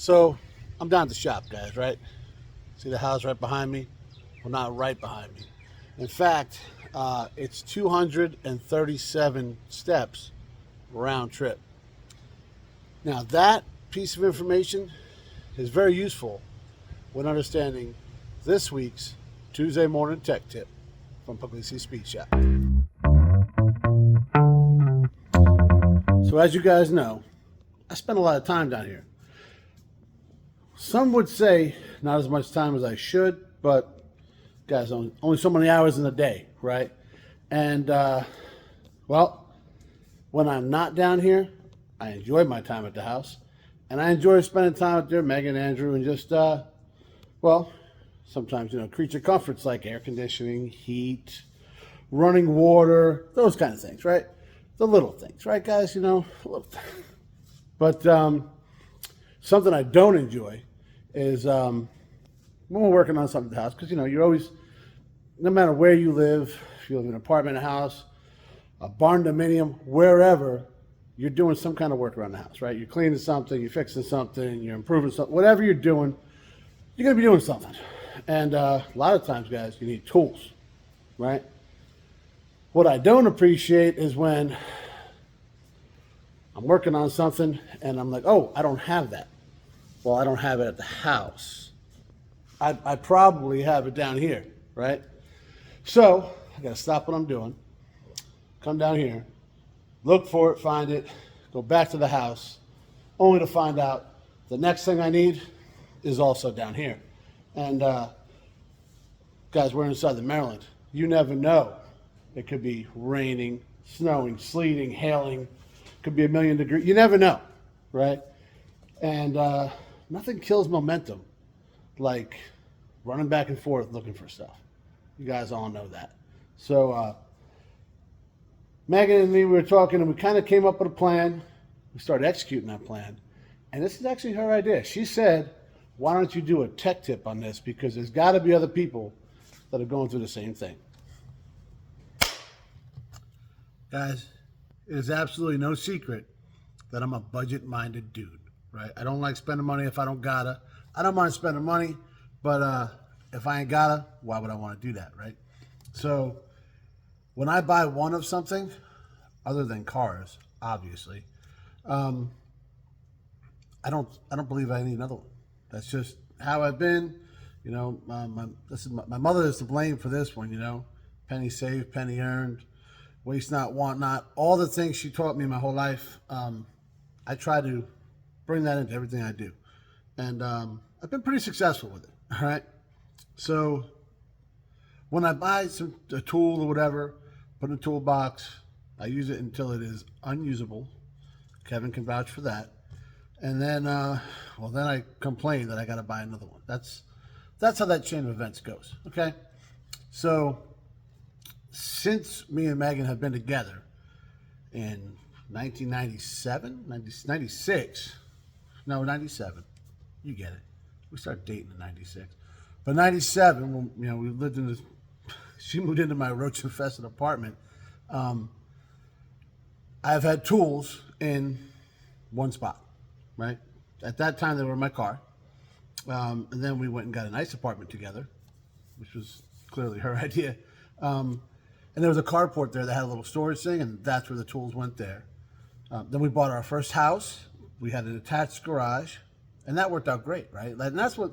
So I'm down at the shop, guys, right? See the house right behind me? Well, not right behind me. In fact, it's 237 steps round trip. Now, that piece of information is very useful when understanding this week's Tuesday morning tech tip from Pugliese Speed Shop. So, as you guys know, I spend a lot of time down here. Some would say not as much time as I should, but guys, only so many hours in a day, right? And well, when I'm not down here, I enjoy my time at the house, and I enjoy spending time with dear Megan, Andrew, and just well, sometimes creature comforts like air conditioning, heat, running water, those kind of things, right? The little things, right, guys? But something I don't enjoy is when we're working on something at the house, because you're always, no matter where you live, if you live in an apartment, a house, a barn dominium, wherever, you're doing some kind of work around the house, right? You're cleaning something, you're fixing something, you're improving something, whatever you're doing, you're going to be doing something. And a lot of times, guys, you need tools, right? What I don't appreciate is when I'm working on something and I'm like, oh, I don't have that. Well, I don't have it at the house. I probably have it down here, right? So I got to stop what I'm doing, come down here, look for it, find it, go back to the house, only to find out the next thing I need is also down here. And guys, we're inside the Maryland. You never know. It could be raining, snowing, sleeting, hailing. Could be 1,000,000 degrees. You never know, right? And nothing kills momentum like running back and forth looking for stuff. You guys all know that. So Megan and me, we were talking, and we kind of came up with a plan. We started executing that plan. And this is actually her idea. She said, why don't you do a tech tip on this? Because there's got to be other people that are going through the same thing. Guys, it is absolutely no secret that I'm a budget-minded dude, right? I don't like spending money if I don't gotta. I don't mind spending money, but if I ain't gotta, why would I want to do that, right? So when I buy one of something, other than cars, obviously, I don't believe I need another one. That's just how I've been. My mother is to blame for this one. Penny saved, penny earned. Waste not, want not, all the things she taught me my whole life. I try to bring that into everything I do. And I've been pretty successful with it, all right? So when I buy a tool or whatever, put in a toolbox, I use it until it is unusable. Kevin can vouch for that. And then, then I complain that I got to buy another one. That's how that chain of events goes, okay? So since me and Megan have been together in 1997, 96, no, 97, you get it. We started dating in 96. But 97, when, we lived in this, she moved into my roach-infested apartment. I've had tools in one spot, right? At that time, they were in my car. And then we went and got a nice apartment together, which was clearly her idea. And there was a carport there that had a little storage thing, and that's where the tools went there. Then we bought our first house. We had an attached garage, and that worked out great, right? And that's what,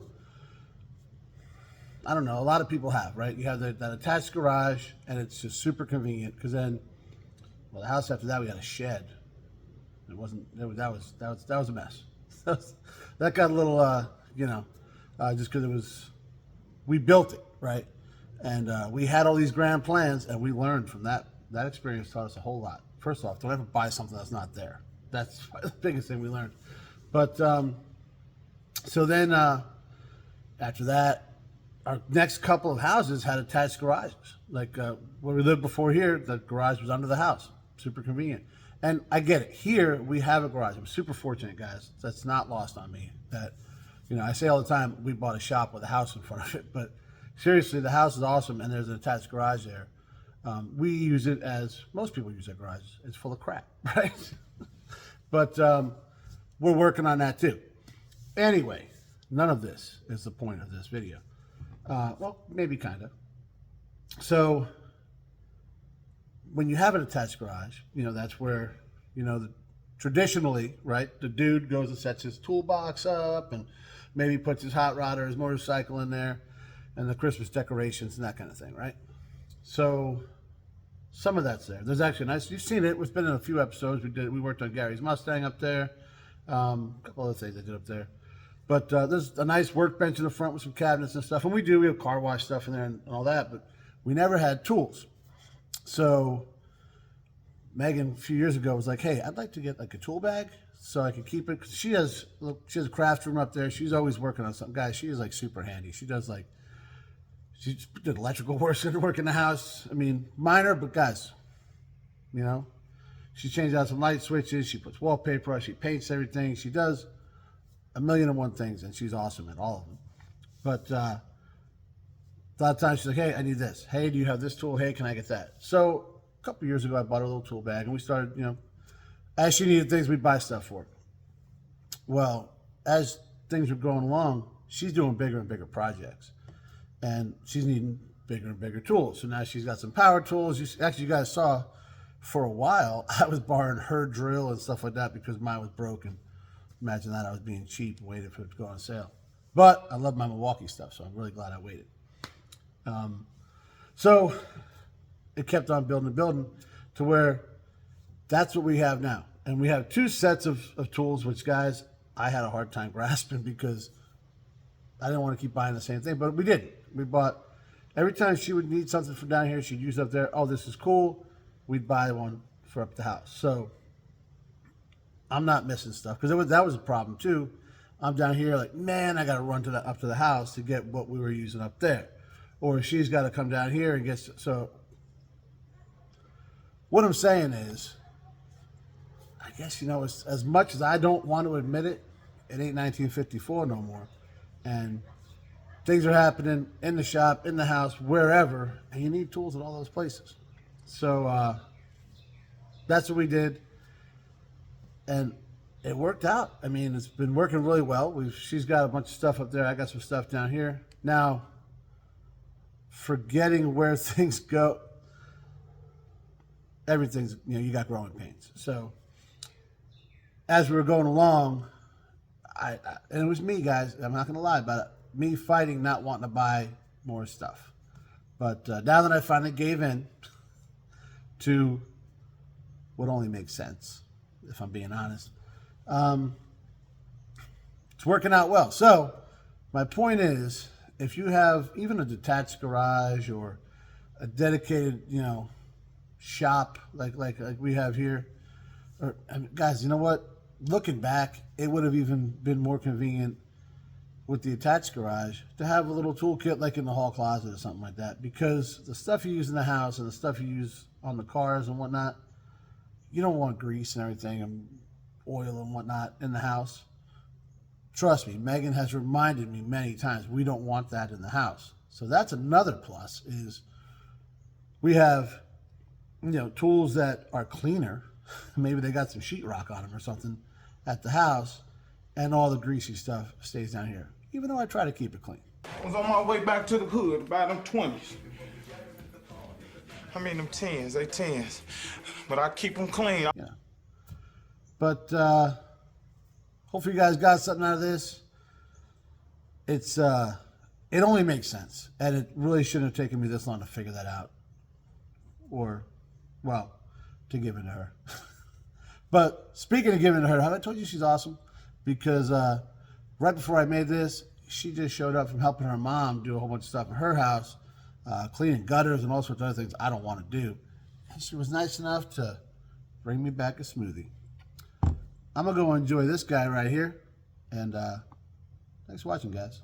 I don't know, a lot of people have, right? You have that attached garage, and it's just super convenient, because then, the house after that, we had a shed. It wasn't, that was a mess. That got a little, just because we built it, right? And we had all these grand plans, and we learned from that. That experience taught us a whole lot. First off, don't ever buy something that's not there. That's the biggest thing we learned. But so then after that, our next couple of houses had attached garages. Like where we lived before here, the garage was under the house. Super convenient. And I get it. Here, we have a garage. I'm super fortunate, guys. That's not lost on me. That, I say all the time, we bought a shop with a house in front of it. But seriously, the house is awesome, and there's an attached garage there. We use it as most people use their garages. It's full of crap, right? But we're working on that too. Anyway, none of this is the point of this video. Well, maybe kind of. So when you have an attached garage, that's where, traditionally, right, the dude goes and sets his toolbox up and maybe puts his hot rod or his motorcycle in there and the Christmas decorations and that kind of thing, right? So some of that's there. There's actually nice, you've seen it, it's been in a few episodes. We worked on Gary's Mustang up there, a couple other things I did up there. But there's a nice workbench in the front with some cabinets and stuff. And we have car wash stuff in there and all that, but we never had tools. So Megan a few years ago was like, hey, I'd like to get like a tool bag so I can keep it. Cause she has a craft room up there. She's always working on something. Guys, she is like super handy. She did electrical work in the house. I mean, minor, but guys, she changed out some light switches. She puts wallpaper on. She paints everything. She does a million and one things, and she's awesome at all of them. But a lot of times she's like, hey, I need this. Hey, do you have this tool? Hey, can I get that? So a couple years ago, I bought her a little tool bag, and we started, as she needed things, we'd buy stuff for her. Well, as things were going along, she's doing bigger and bigger projects, and she's needing bigger and bigger tools. So now she's got some power tools. You guys saw for a while, I was borrowing her drill and stuff like that because mine was broken. Imagine that. I was being cheap and waited for it to go on sale. But I love my Milwaukee stuff, so I'm really glad I waited. So it kept on building and building to where that's what we have now. And we have two sets of tools, which, guys, I had a hard time grasping because I didn't want to keep buying the same thing. But we didn't. We bought, every time she would need something from down here, she'd use up there, oh, this is cool. We'd buy one for up the house. So I'm not missing stuff because that was a problem too. I'm down here like, man, I got to run up to the house to get what we were using up there. Or she's got to come down here and get, so what I'm saying is, I guess, as much as I don't want to admit it, it ain't 1954 no more. And things are happening in the shop, in the house, wherever, and you need tools at all those places. So that's what we did. And it worked out. I mean, it's been working really well. She's got a bunch of stuff up there. I got some stuff down here. Now, forgetting where things go, everything's, you got growing pains. So as we were going along, and it was me, guys, I'm not going to lie about it, me fighting not wanting to buy more stuff. But now that I finally gave in to what only makes sense, if I'm being honest, it's working out well. So my point is, if you have even a detached garage or a dedicated, shop like we have here, or guys, you know what? Looking back, it would have even been more convenient with the attached garage to have a little toolkit like in the hall closet or something like that, because the stuff you use in the house and the stuff you use on the cars and whatnot, you don't want grease and everything and oil and whatnot in the house. Trust me, Megan has reminded me many times, we don't want that in the house. So that's another plus, is we have, tools that are cleaner. Maybe they got some sheetrock on them or something at the house, and all the greasy stuff stays down here, even though I try to keep it clean. I was on my way back to the hood to buy them 20s. I mean, them 10s, they 10s. But I keep them clean. Yeah. But hopefully you guys got something out of this. It only makes sense, and it really shouldn't have taken me this long to figure that out, or, well, to give it to her. But speaking of giving it to her, have I told you she's awesome? Because right before I made this, she just showed up from helping her mom do a whole bunch of stuff in her house, cleaning gutters and all sorts of other things I don't want to do. And she was nice enough to bring me back a smoothie. I'm going to go enjoy this guy right here. And thanks for watching, guys.